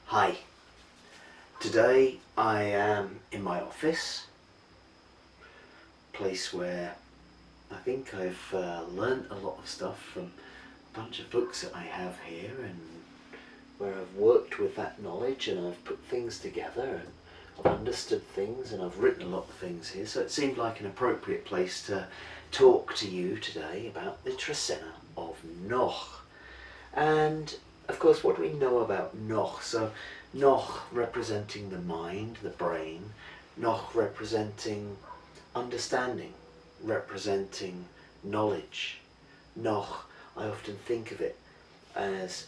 Hi, today I am in my office, place where I think I've learned a lot of stuff from a bunch of books that I have here, and where I've worked with that knowledge and I've put things together and I've understood things and I've written a lot of things here, so it seemed like an appropriate place to talk to you today about the Trecena of No'j. And of course, what do we know about No'j? So No'j representing the mind, the brain, No'j representing understanding, representing knowledge. No'j, I often think of it as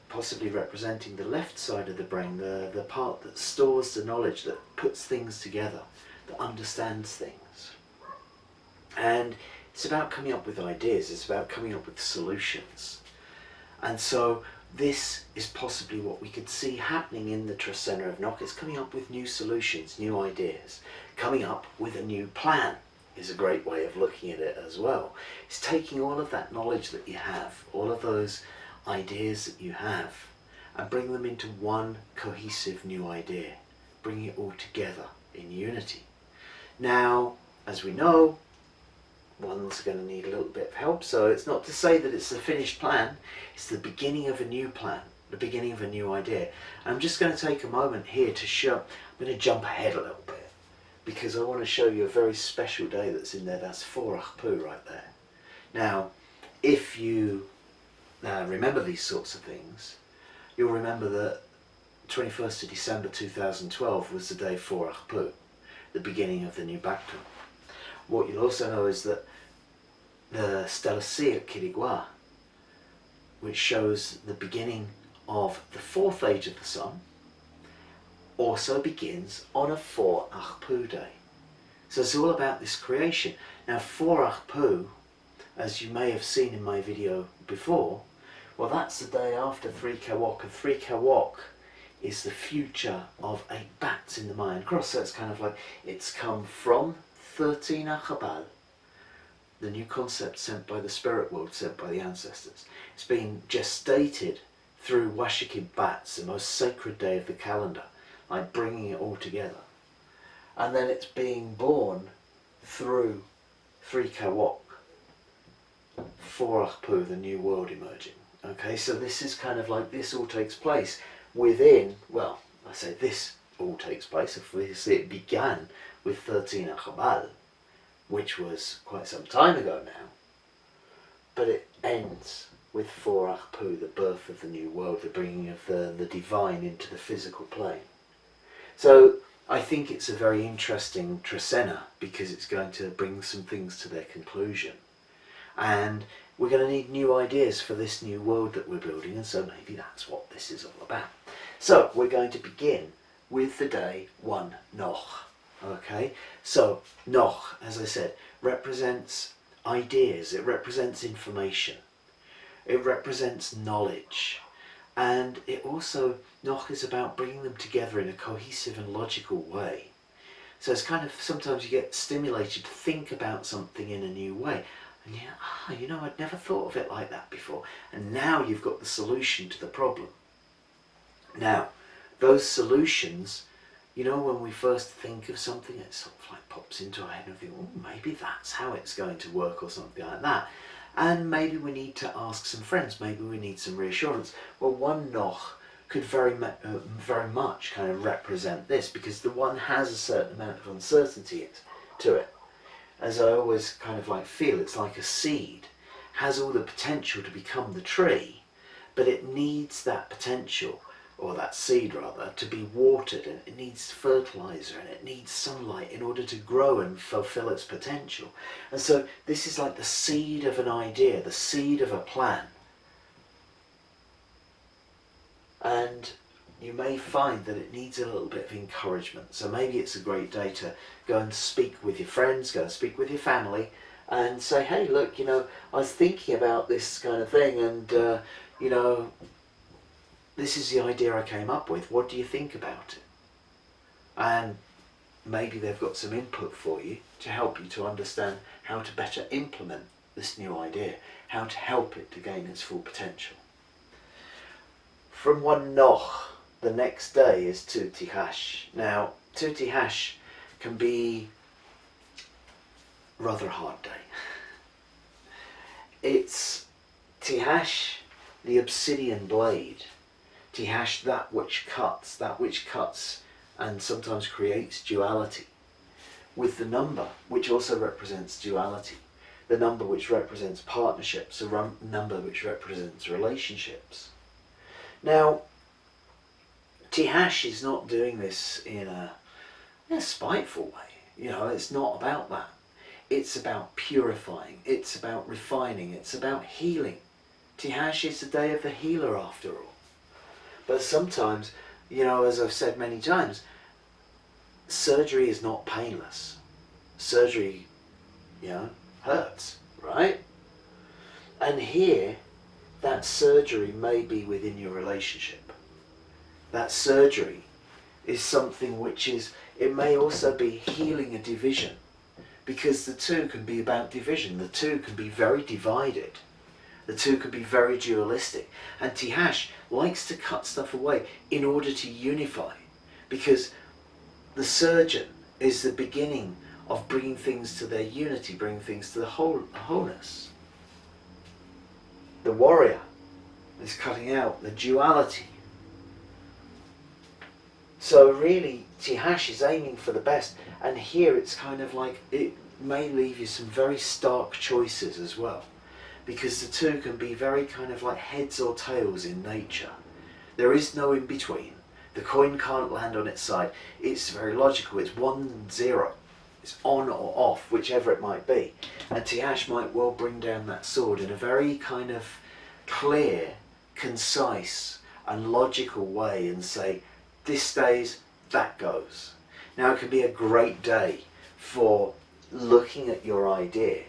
possibly representing the left side of the brain, the part that stores the knowledge, that puts things together, that understands things. And it's about coming up with ideas, it's about coming up with solutions. And so this is possibly what we could see happening in the Trecena of No'j. It's coming up with new solutions, new ideas. Coming up with a new plan is a great way of looking at it as well. It's taking all of that knowledge that you have, all of those ideas that you have, and bring them into one cohesive new idea, bringing it all together in unity. Now, as we know, one's going to need a little bit of help, so it's not to say that it's the finished plan, it's the beginning of a new plan, the beginning of a new idea. And I'm just going to take a moment here to show, I'm going to jump ahead a little bit, because I want to show you a very special day that's in there. That's Forachpu right there. Now, if you remember these sorts of things, you'll remember that 21st of December 2012 was the day Forachpu, the beginning of the new Baptism. What you'll also know is that the Stellar Sea at Kirigua, which shows the beginning of the fourth age of the sun, also begins on a Forachpu day. So it's all about this creation. Now Forachpu, as you may have seen in my video before, well, that's the day after 3 Kawok, and 3 Kawok is the future of 8 bats in the Mayan cross. So it's kind of like it's come from 13 Achabal, the new concept sent by the spirit world, sent by the ancestors. It's been gestated through Washikib Bats, the most sacred day of the calendar, like bringing it all together. And then it's being born through 3 Kawok, Forachpu, the new world emerging. Okay, so this is kind of like, this all takes place within, well, I say this all takes place, obviously it began with 13 Achabal, which was quite some time ago now, but it ends with Forachpu, the birth of the new world, the bringing of the divine into the physical plane. So I think it's a very interesting Trecena, because it's going to bring some things to their conclusion. And we're going to need new ideas for this new world that we're building, and so maybe that's what this is all about. So we're going to begin with the day 1 No'j. Okay, so No'j, as I said, represents ideas, it represents information, it represents knowledge, and it also, No'j is about bringing them together in a cohesive and logical way. So it's kind of, sometimes you get stimulated to think about something in a new way, and you know, I'd never thought of it like that before, and now you've got the solution to the problem. Now, those solutions, you know, when we first think of something, it sort of like pops into our head and we think, oh, maybe that's how it's going to work, or something like that. And maybe we need to ask some friends, maybe we need some reassurance. Well, 1 No'j could very much kind of represent this, because the one has a certain amount of uncertainty to it. As I always kind of like feel, it's like a seed, has all the potential to become the tree, but it needs that potential, or that seed rather, to be watered, and it needs fertilizer and it needs sunlight in order to grow and fulfill its potential. And so this is like the seed of an idea, the seed of a plan. And you may find that it needs a little bit of encouragement. So maybe it's a great day to go and speak with your friends, go and speak with your family, and say, hey, look, you know, I was thinking about this kind of thing, and you know, this is the idea I came up with. What do you think about it? And maybe they've got some input for you to help you to understand how to better implement this new idea, how to help it to gain its full potential. From 1 No'j, the next day is Tutihash. Now, Tutihash can be a rather hard day. It's Tihash, the obsidian blade. Tihash, that which cuts and sometimes creates duality. With the number, which also represents duality. The number which represents partnerships, a number which represents relationships. Now, Tihash is not doing this in a spiteful way. You know, it's not about that. It's about purifying. It's about refining. It's about healing. Tihash is the day of the healer after all. But sometimes, you know, as I've said many times, surgery is not painless. Surgery, you know, hurts, right? And here, that surgery may be within your relationship. That surgery is something which is, it may also be healing a division, because the two can be about division. The two can be very divided. The two can be very dualistic. And Tihash likes to cut stuff away in order to unify, because the surgeon is the beginning of bringing things to their unity, bringing things to the wholeness. The warrior is cutting out the duality. So really, Tihash is aiming for the best, and here it's kind of like, it may leave you some very stark choices as well, because the two can be very kind of like heads or tails in nature. There is no in between. The coin can't land on its side. It's very logical. It's 1-0. It's on or off, whichever it might be. And Tihash might well bring down that sword in a very kind of clear, concise and logical way and say, this stays, that goes. Now it can be a great day for looking at your idea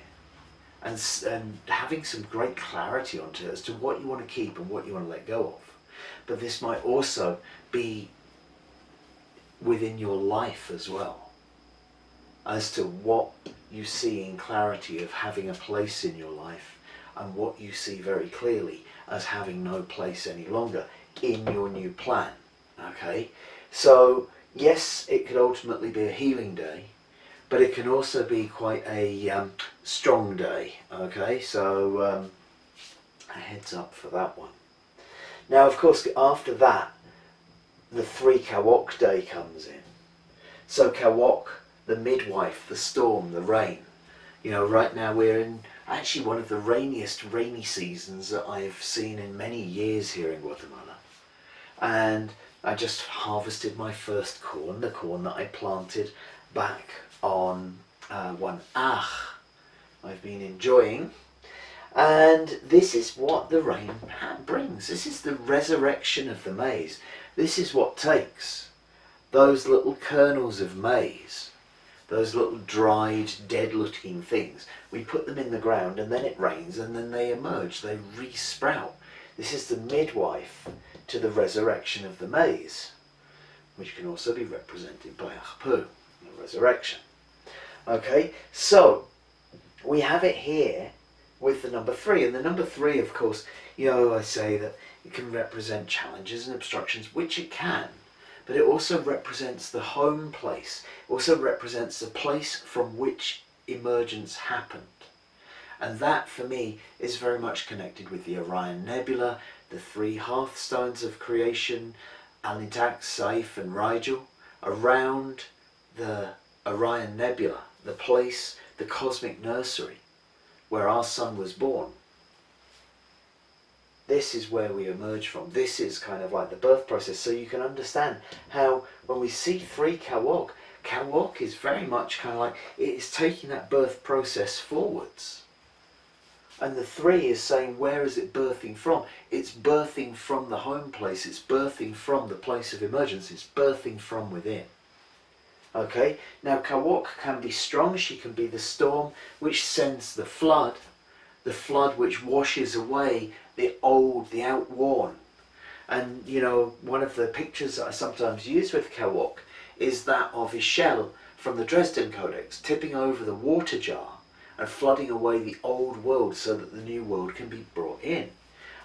and having some great clarity onto it as to what you want to keep and what you want to let go of. But this might also be within your life as well, as to what you see in clarity of having a place in your life and what you see very clearly as having no place any longer in your new plan. Okay, so yes, it could ultimately be a healing day, but it can also be quite a strong day. Okay, so a heads up for that one. Now, of course, after that, the 3 Kawok day comes in. So Kawok, the midwife, the storm, the rain. You know, right now we're in actually one of the rainiest rainy seasons that I've seen in many years here in Guatemala. And I just harvested my first corn, the corn that I planted back on 1 I've been enjoying. And this is what the rain brings. This is the resurrection of the maize. This is what takes those little kernels of maize, those little dried, dead-looking things. We put them in the ground and then it rains and then they emerge, they re-sprout. This is the midwife to the resurrection of the maize, which can also be represented by Achpu, the resurrection. Okay, so we have it here with the number 3, and the number 3, of course, you know, I say that it can represent challenges and obstructions, which it can, but it also represents the home place. It also represents the place from which emergence happened. And that, for me, is very much connected with the Orion Nebula, the 3 hearthstones of creation, Alintak, Saif and Rigel, around the Orion Nebula, the place, the cosmic nursery, where our sun was born. This is where we emerge from. This is kind of like the birth process. So you can understand how when we see 3 Kawok, Kawok is very much kind of like, it is taking that birth process forwards. And the 3 is saying, where is it birthing from? It's birthing from the home place. It's birthing from the place of emergence. It's birthing from within. Okay, now Kawok can be strong. She can be the storm which sends the flood which washes away the old, the outworn. And you know, one of the pictures that I sometimes use with Kawok is that of Ishel from the Dresden Codex tipping over the water jar and flooding away the old world so that the new world can be brought in.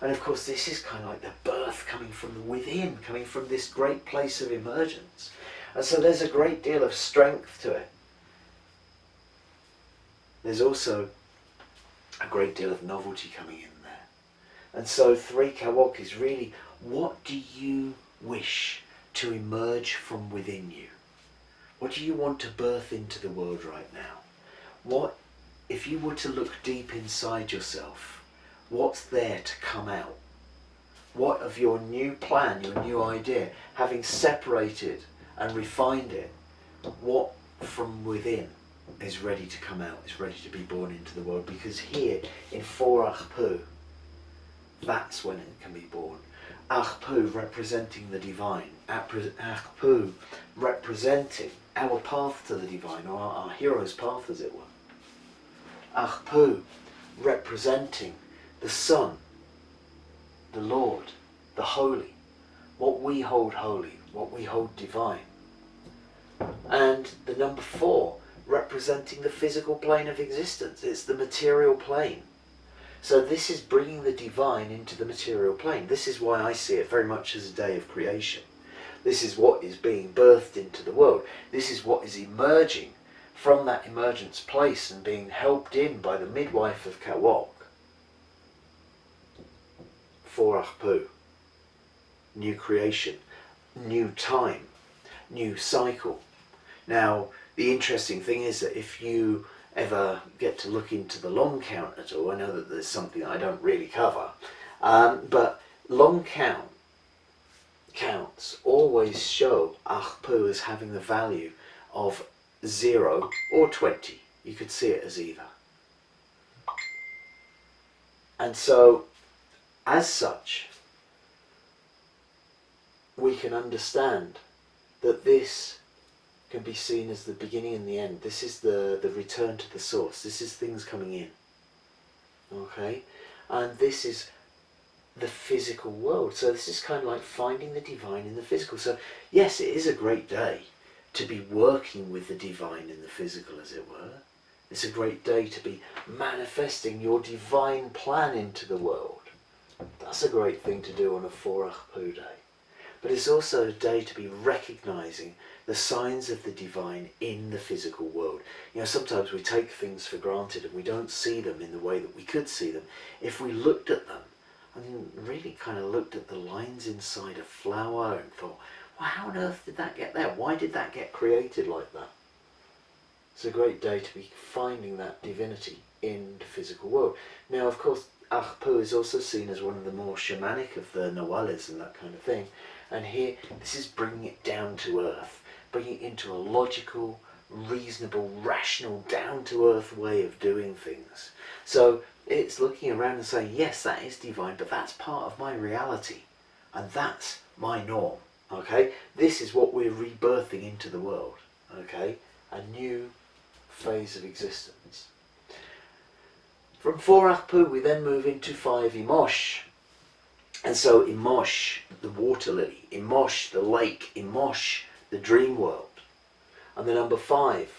And of course this is kind of like the birth birth coming from within, coming from this great place of emergence. And so there's a great deal of strength to it. There's also a great deal of novelty coming in there. And so 3 Kawok is really, what do you wish to emerge from within you? What do you want to birth into the world right now? What, if you were to look deep inside yourself, what's there to come out? What of your new plan, your new idea, having separated and refined it, what from within is ready to come out, is ready to be born into the world? Because here in 4 Achpu, that's when it can be born. Achpu representing the divine, Achpu representing our path to the divine, or our hero's path as it were. Achpu representing the Son, the Lord, the Holy, what we hold holy, what we hold divine. And the number 4 representing the physical plane of existence. It's the material plane. So this is bringing the divine into the material plane. This is why I see it very much as a day of creation. This is what is being birthed into the world. This is what is emerging from that emergence place and being helped in by the midwife of Kawok. 4 Achpu. New creation, new time, new cycle. Now, the interesting thing is that if you ever get to look into the long count at all, I know that there's something I don't really cover, but long counts always show Achpu as having the value of 0 or 20. You could see it as either. And so, as such, we can understand that this can be seen as the beginning and the end. This is the return to the source. This is things coming in. Okay? And this is the physical world. So this is kind of like finding the divine in the physical. So yes, it is a great day to be working with the divine in the physical, as it were. It's a great day to be manifesting your divine plan into the world. That's a great thing to do on a 4 Achpu day. But it's also a day to be recognizing the signs of the divine in the physical world. You know, sometimes we take things for granted and we don't see them in the way that we could see them. If we looked at them and really kind of looked at the lines inside a flower and thought, well, how on earth did that get there? Why did that get created like that? It's a great day to be finding that divinity in the physical world. Now, of course, Achpu is also seen as one of the more shamanic of the Nahuales and that kind of thing. And here, this is bringing it down to earth, bringing it into a logical, reasonable, rational, down-to-earth way of doing things. So it's looking around and saying, yes, that is divine, but that's part of my reality, and that's my norm. Okay, this is what we're rebirthing into the world. Okay, a new phase of existence. From 4 Achpu, we then move into 5 Imosh. And so Imosh, the water lily, Imosh, the lake, Imosh, the dream world. And the number 5,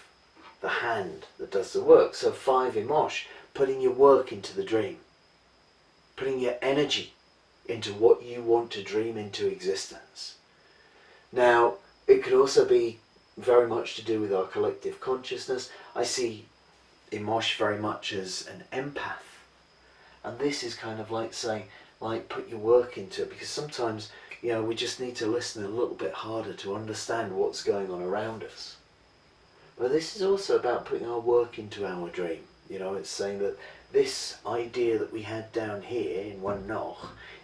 the hand that does the work. So 5 Imosh, putting your work into the dream. Putting your energy into what you want to dream into existence. Now, it could also be very much to do with our collective consciousness. I see Imosh very much as an empath. And this is kind of like saying, like, put your work into it, because sometimes, you know, we just need to listen a little bit harder to understand what's going on around us. But this is also about putting our work into our dream. You know, it's saying that this idea that we had down here in 1 No'j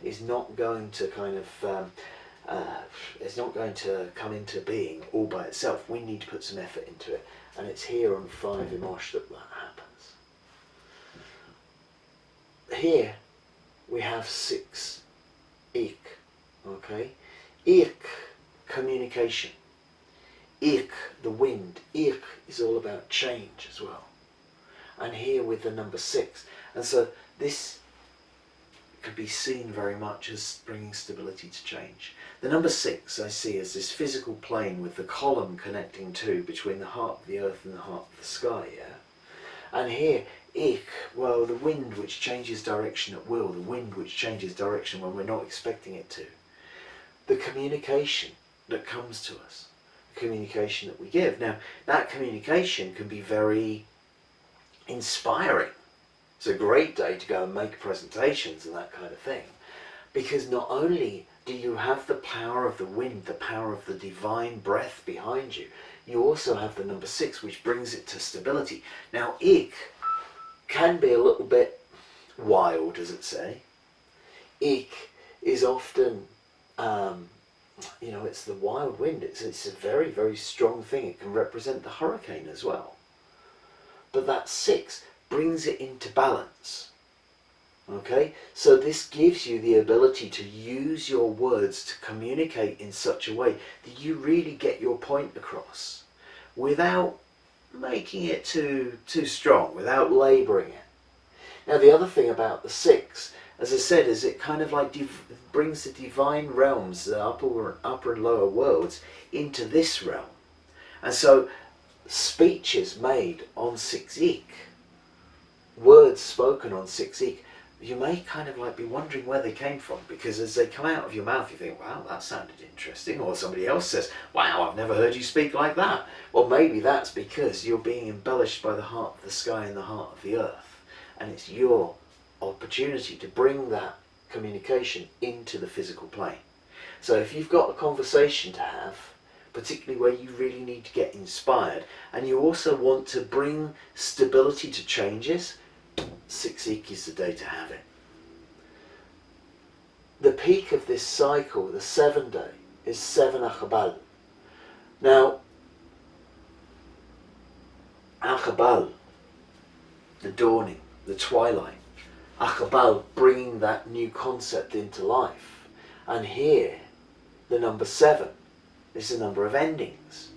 is not going to kind of, it's not going to come into being all by itself. We need to put some effort into it. And it's here on 5 Imosh that happens. Here, we have 6 Ik, okay? Ik, communication. Ik, the wind. Ik is all about change as well. And here with the number 6. And so this could be seen very much as bringing stability to change. The number 6 I see as this physical plane with the column connecting to between the heart of the earth and the heart of the sky, yeah? And here Ik, well, the wind which changes direction at will, the wind which changes direction when we're not expecting it to. The communication that comes to us, the communication that we give. Now, that communication can be very inspiring. It's a great day to go and make presentations and that kind of thing, because not only do you have the power of the wind, the power of the divine breath behind you, you also have the number 6, which brings it to stability. Now, ik can be a little bit wild, as it say. Ik is often, it's the wild wind. It's a very, very strong thing. It can represent the hurricane as well. But that 6 brings it into balance. Okay? So this gives you the ability to use your words to communicate in such a way that you really get your point across without making it too strong, without labouring it. Now, the other thing about the 6, as I said, is it kind of like brings the divine realms, the upper and lower worlds, into this realm. And so speeches made on 6 ik, words spoken on 6 ik, you may kind of like be wondering where they came from, because as they come out of your mouth you think, wow, that sounded interesting, or somebody else says, wow, I've never heard you speak like that. Well, maybe that's because you're being embellished by the heart of the sky and the heart of the earth, and it's your opportunity to bring that communication into the physical plane. So if you've got a conversation to have, particularly where you really need to get inspired, and you also want to bring stability to changes, 6 ik is the day to have it. The peak of this cycle, the 7 day, is 7 Achabal. Now, Achabal, the dawning, the twilight. Achabal, bringing that new concept into life. And here, the number 7 is the number of endings,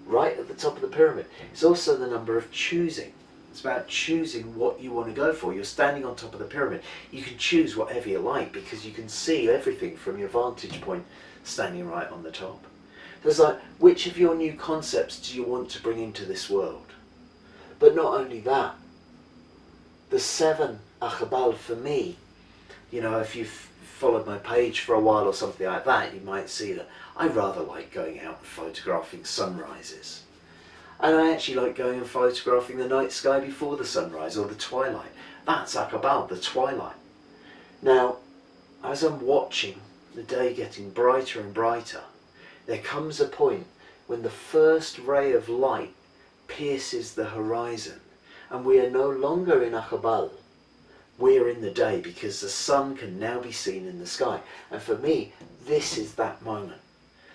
right at the top of the pyramid. It's also the number of choosing. It's about choosing what you want to go for. You're standing on top of the pyramid. You can choose whatever you like because you can see everything from your vantage point standing right on the top. So it's like, which of your new concepts do you want to bring into this world? But not only that, the 7 Achabal for me, if you've followed my page for a while or something like that, you might see that I rather like going out and photographing sunrises. And I actually like going and photographing the night sky before the sunrise or the twilight. That's Achabal, the twilight. Now, as I'm watching the day getting brighter and brighter, there comes a point when the first ray of light pierces the horizon and we are no longer in Achabal. We are in the day because the sun can now be seen in the sky. And for me, this is that moment.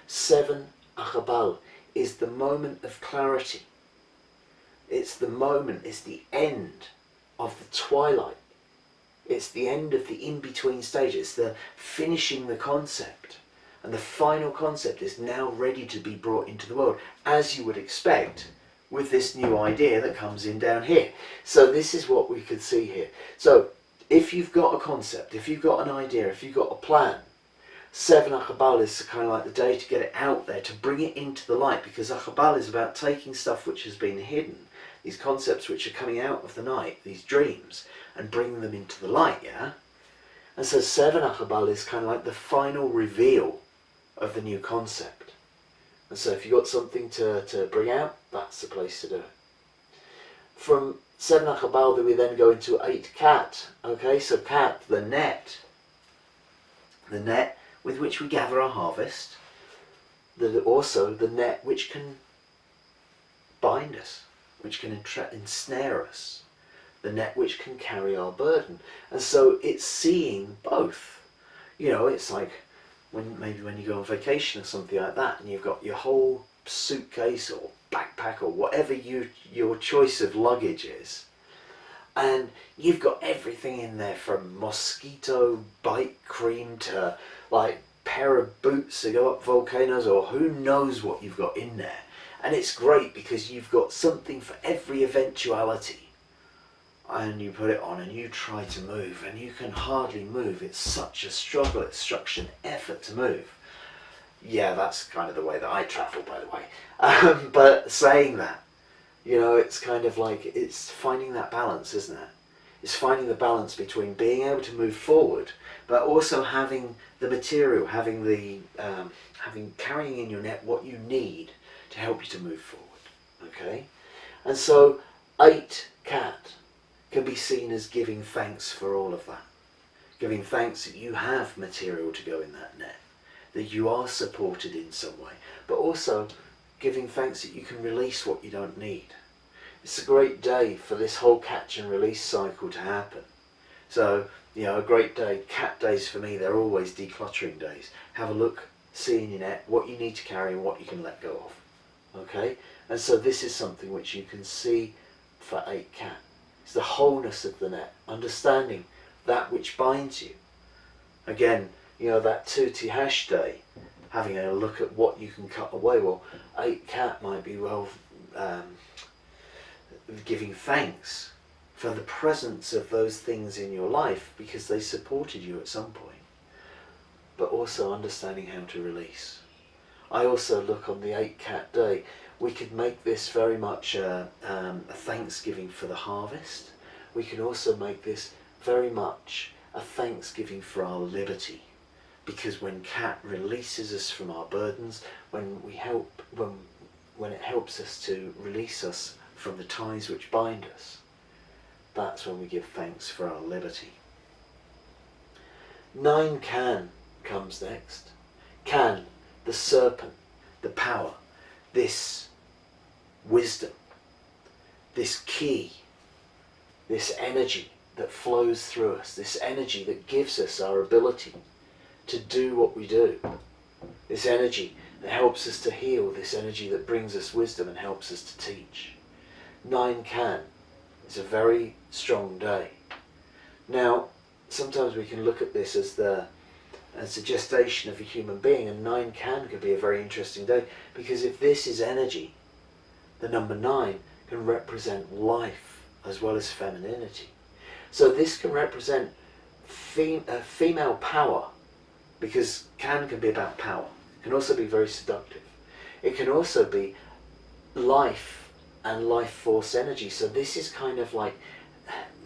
7 Achabal is the moment of clarity. It's the moment, it's the end of the twilight. It's the end of the in-between stage. It's the finishing the concept. And the final concept is now ready to be brought into the world, as you would expect with this new idea that comes in down here. So this is what we could see here. So if you've got a concept, if you've got an idea, if you've got a plan, 7 Achabal is kind of like the day to get it out there, to bring it into the light, because Achabal is about taking stuff which has been hidden, these concepts which are coming out of the night, these dreams, and bringing them into the light, yeah? And so 7 Achabal is kind of like the final reveal of the new concept. And so if you've got something to bring out, that's the place to do it. From 7 Achabal, we then go into 8 Cat. Okay, so Cat, the net with which we gather our harvest, also the net which can bind us, which can ensnare us, the net which can carry our burden. And so it's seeing both. It's like when you go on vacation or something like that, and you've got your whole suitcase or backpack or whatever your choice of luggage is, and you've got everything in there from mosquito bite cream to like pair of boots to go up volcanoes, or who knows what you've got in there. And it's great because you've got something for every eventuality, and you put it on and you try to move and you can hardly move. It's such a struggle, it's such an effort to move. Yeah, that's kind of the way that I travel, by the way. But saying that, it's kind of like, it's finding that balance, isn't it? It's finding the balance between being able to move forward, but also having the material, carrying in your net what you need to help you to move forward. Okay? And so 8 cat can be seen as giving thanks for all of that. Giving thanks that you have material to go in that net, that you are supported in some way, but also giving thanks that you can release what you don't need. It's a great day for this whole catch and release cycle to happen. So, a great day, cat days for me, they're always decluttering days. Have a look, see in your net what you need to carry and what you can let go of. Okay? And so this is something which you can see for 8 cat. It's the wholeness of the net, understanding that which binds you. Again, that Tuti hash day, having a look at what you can cut away. Well, 8 cat might be giving thanks for the presence of those things in your life because they supported you at some point, but also understanding how to release. I also look on the 8 cat day, we could make this very much a thanksgiving for the harvest. We can also make this very much a thanksgiving for our liberty, because when cat releases us from our burdens, when it helps us to release us from the ties which bind us, that's when we give thanks for our liberty. 9 can comes next. Can, the serpent, the power, this wisdom, this key, this energy that flows through us, this energy that gives us our ability to do what we do, this energy that helps us to heal, this energy that brings us wisdom and helps us to teach. 9 can is a very strong day. Now, sometimes we can look at this as the gestation of a human being, and 9 can could be a very interesting day, because if this is energy, the number 9 can represent life as well as femininity. So this can represent female power, because can be about power. It can also be very seductive. It can also be life and life force energy. So this is kind of like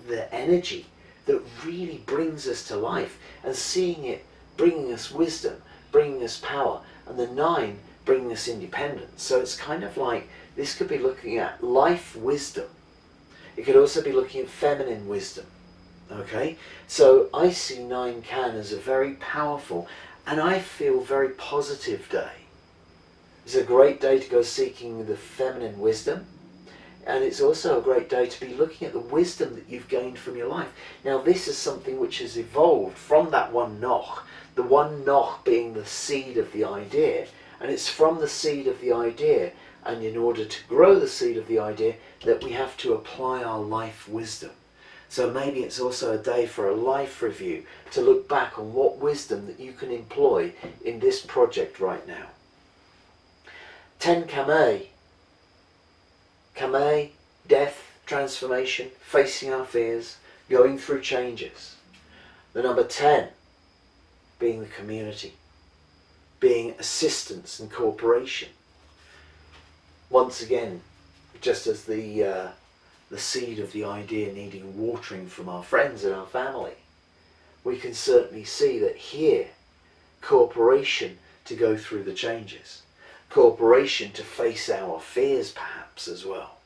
the energy that really brings us to life, and seeing it bringing us wisdom, bringing us power, and the 9 bringing us independence. So it's kind of like, this could be looking at life wisdom. It could also be looking at feminine wisdom. Okay, so I see 9 can as a very powerful and I feel very positive day. It's a great day to go seeking the feminine wisdom, and it's also a great day to be looking at the wisdom that you've gained from your life. Now this is something which has evolved from that 1 No'j, the 1 No'j being the seed of the idea, and it's from the seed of the idea, and in order to grow the seed of the idea, that we have to apply our life wisdom. So maybe it's also a day for a life review, to look back on what wisdom that you can employ in this project right now. 10 Kamei. Kamei, death, transformation, facing our fears, going through changes. The number 10 being the community, being assistance and cooperation. Once again, just as the seed of the idea needing watering from our friends and our family, we can certainly see that here, cooperation to go through the changes, cooperation to face our fears perhaps as well.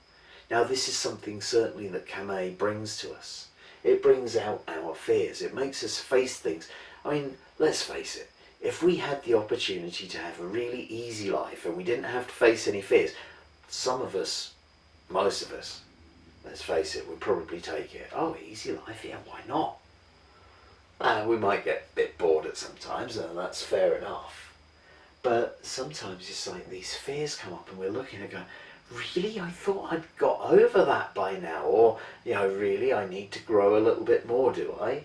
Now this is something certainly that Kamei brings to us. It brings out our fears, it makes us face things. I mean, let's face it, if we had the opportunity to have a really easy life and we didn't have to face any fears, some of us, most of us, let's face it, we'd probably take it. Oh, easy life, yeah, why not? We might get a bit bored at some times, and that's fair enough. But sometimes it's like these fears come up and we're looking and going, really, I thought I'd got over that by now, or, really, I need to grow a little bit more, do I?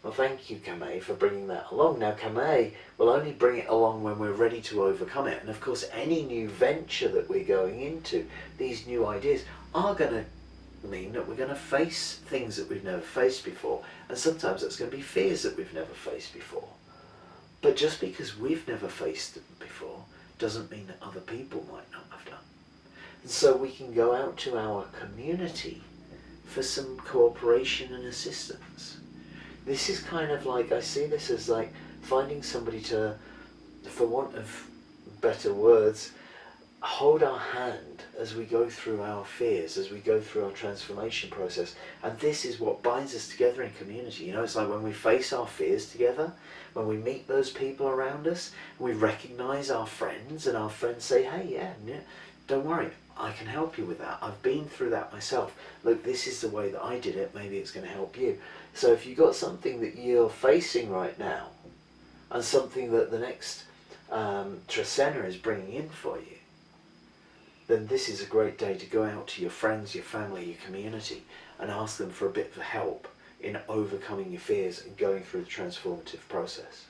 Well, thank you, Kamei, for bringing that along. Now, Kamei will only bring it along when we're ready to overcome it. And of course, any new venture that we're going into, these new ideas, are going to mean that we're going to face things that we've never faced before. And sometimes that's going to be fears that we've never faced before. But just because we've never faced them before, doesn't mean that other people might not have done. And so we can go out to our community for some cooperation and assistance. This is kind of like, I see this as like finding somebody to, for want of better words, hold our hand as we go through our fears, as we go through our transformation process. And this is what binds us together in community. You know, it's like when we face our fears together, when we meet those people around us, we recognize our friends, and our friends say, hey, yeah, don't worry, I can help you with that. I've been through that myself. Look, this is the way that I did it. Maybe it's going to help you. So if you've got something that you're facing right now, and something that the next Trecena is bringing in for you, then this is a great day to go out to your friends, your family, your community, and ask them for a bit of help in overcoming your fears and going through the transformative process.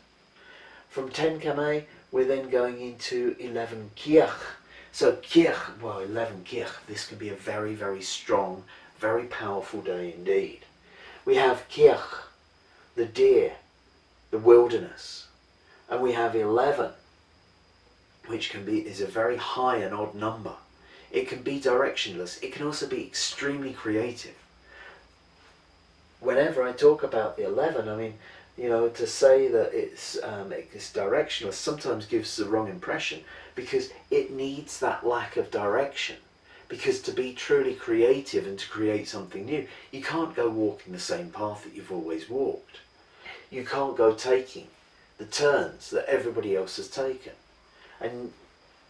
From 10 Kame, we're then going into 11 Kirch. So Kirch, well, 11 Kirch, this can be a very, very strong, very powerful day indeed. We have Kirch, the deer, the wilderness, and we have 11, which is a very high and odd number. It can be directionless. It can also be extremely creative. Whenever I talk about the 11, I mean, you know, to say that it's directionless sometimes gives the wrong impression, because it needs that lack of direction. Because to be truly creative and to create something new, you can't go walking the same path that you've always walked. You can't go taking the turns that everybody else has taken. And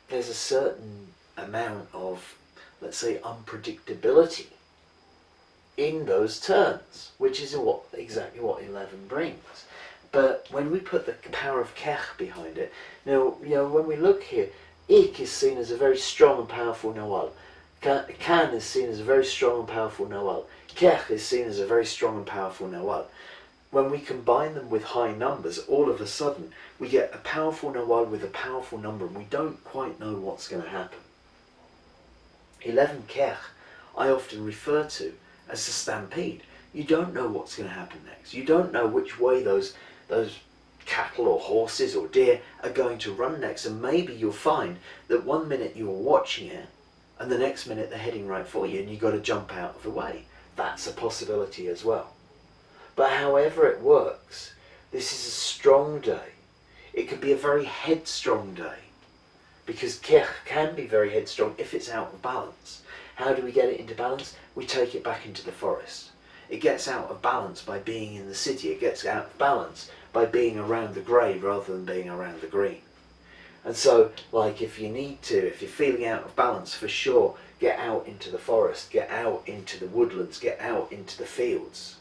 there's a certain amount of, let's say, unpredictability in those turns, which is exactly what 11 brings. But when we put the power of Kech behind it, you know, when we look here, Ik is seen as a very strong and powerful No'j. Kan is seen as a very strong and powerful No'j. Kech is seen as a very strong and powerful No'j. When we combine them with high numbers, all of a sudden we get a powerful No'j with a powerful number, and we don't quite know what's going to happen. 11 Kech I often refer to as the stampede. You don't know what's going to happen next. You don't know which way those cattle or horses or deer are going to run next, and maybe you'll find that one minute you're watching it and the next minute they're heading right for you and you've got to jump out of the way. That's a possibility as well. But however it works, this is a strong day. It could be a very headstrong day, because Kech can be very headstrong if it's out of balance. How do we get it into balance? We take it back into the forest. It gets out of balance by being in the city. It gets out of balance by being around the grey rather than being around the green. And so, like, if you're feeling out of balance, for sure, get out into the forest, get out into the woodlands, get out into the fields.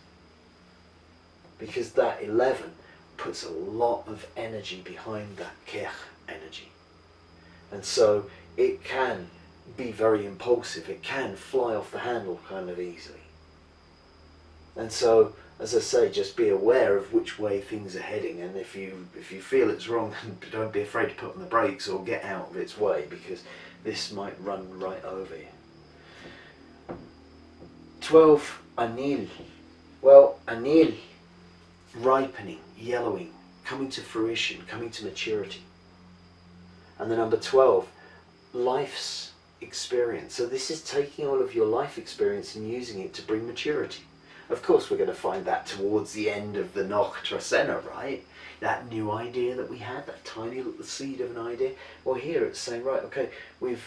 Because that 11 puts a lot of energy behind that Kech energy. And so it can be very impulsive. It can fly off the handle kind of easily. And so, as I say, just be aware of which way things are heading, and if you feel it's wrong, don't be afraid to put on the brakes or get out of its way, because this might run right over you. 12 Anil. Well, Anil, ripening, yellowing, coming to fruition, coming to maturity. And the number 12, life's experience. So this is taking all of your life experience and using it to bring maturity. Of course, we're going to find that towards the end of the No'j Trecena, right? That new idea that we had, that tiny little seed of an idea. Well, here it's saying, right, okay, we've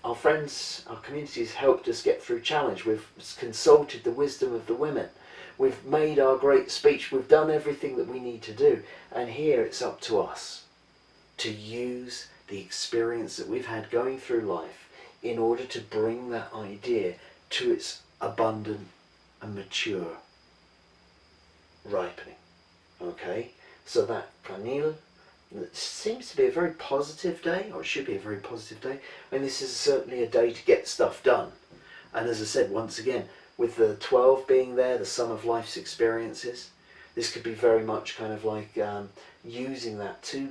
our friends, our communities helped us get through challenge. We've consulted the wisdom of the women. We've made our great speech. We've done everything that we need to do. And here it's up to us to use the experience that we've had going through life in order to bring that idea to its abundant and mature ripening. Okay, so that Pranil, it seems to be a very positive day, or it should be a very positive day, and this is certainly a day to get stuff done. And as I said, once again, with the 12 being there, the sum of life's experiences, this could be very much kind of like using that to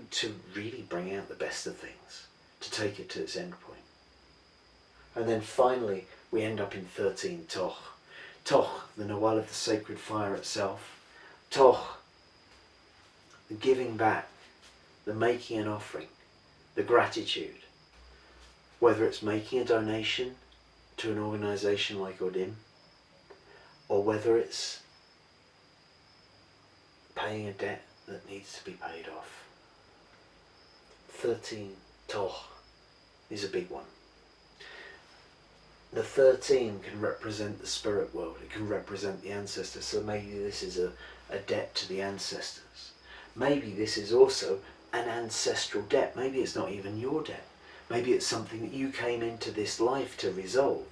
really bring out the best of things, to take it to its end point. And then finally, we end up in 13 Toch. Toch, the No'j of the sacred fire itself. Toch, the giving back, the making an offering, the gratitude. Whether it's making a donation to an organisation like Odim, or whether it's paying a debt that needs to be paid off. 13 Toch is a big one. The 13 can represent the spirit world, it can represent the ancestors, so maybe this is a debt to the ancestors. Maybe this is also an ancestral debt, maybe it's not even your debt. Maybe it's something that you came into this life to resolve.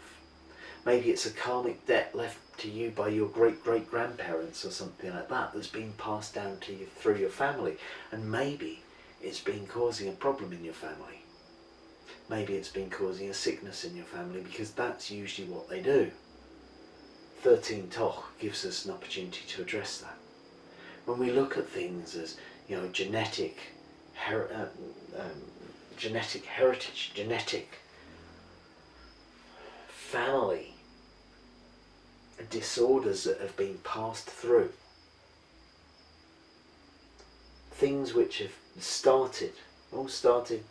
Maybe it's a karmic debt left to you by your great-great-grandparents or something like that that's been passed down to you through your family. And maybe it's been causing a problem in your family. Maybe it's been causing a sickness in your family, because that's usually what they do. 13 Toch gives us an opportunity to address that. When we look at things as, genetic heritage, genetic family disorders that have been passed through, things which have all started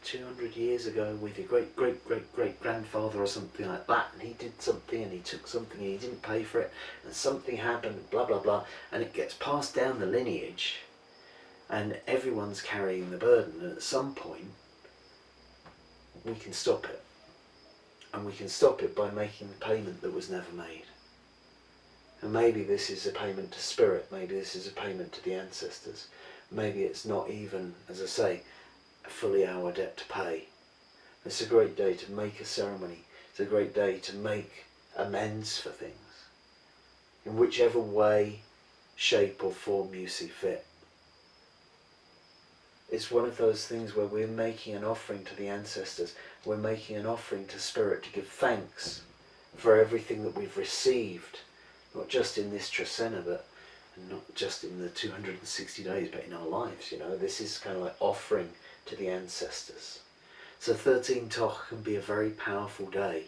200 years ago with your great-great-great-great-grandfather or something like that, and he did something and he took something and he didn't pay for it, and something happened, blah blah blah, and it gets passed down the lineage, and everyone's carrying the burden, and at some point we can stop it. And we can stop it by making the payment that was never made. And maybe this is a payment to spirit, maybe this is a payment to the ancestors, maybe it's not even, as I say, fully our debt to pay. It's a great day to make a ceremony. It's a great day to make amends for things, in whichever way, shape or form you see fit. It's one of those things where we're making an offering to the ancestors, we're making an offering to spirit to give thanks for everything that we've received, not just in this Trecena, but not just in the 260 days, but in our lives. This is kind of like offering to the ancestors. So 13 Toch can be a very powerful day,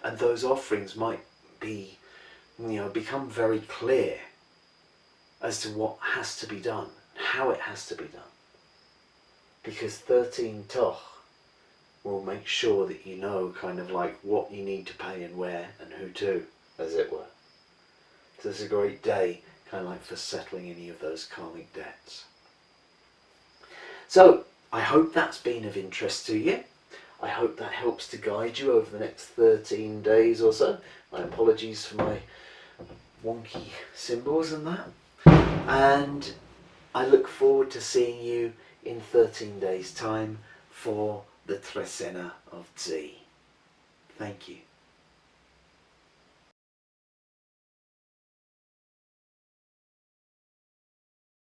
and those offerings might be, become very clear as to what has to be done, how it has to be done. Because 13 Toch will make sure that you know kind of like what you need to pay and where and who to, as it were. So it's a great day kind of like for settling any of those karmic debts. So I hope that's been of interest to you. I hope that helps to guide you over the next 13 days or so. My apologies for my wonky symbols and that. And I look forward to seeing you in 13 days' time for the Trecena of No'j. Thank you.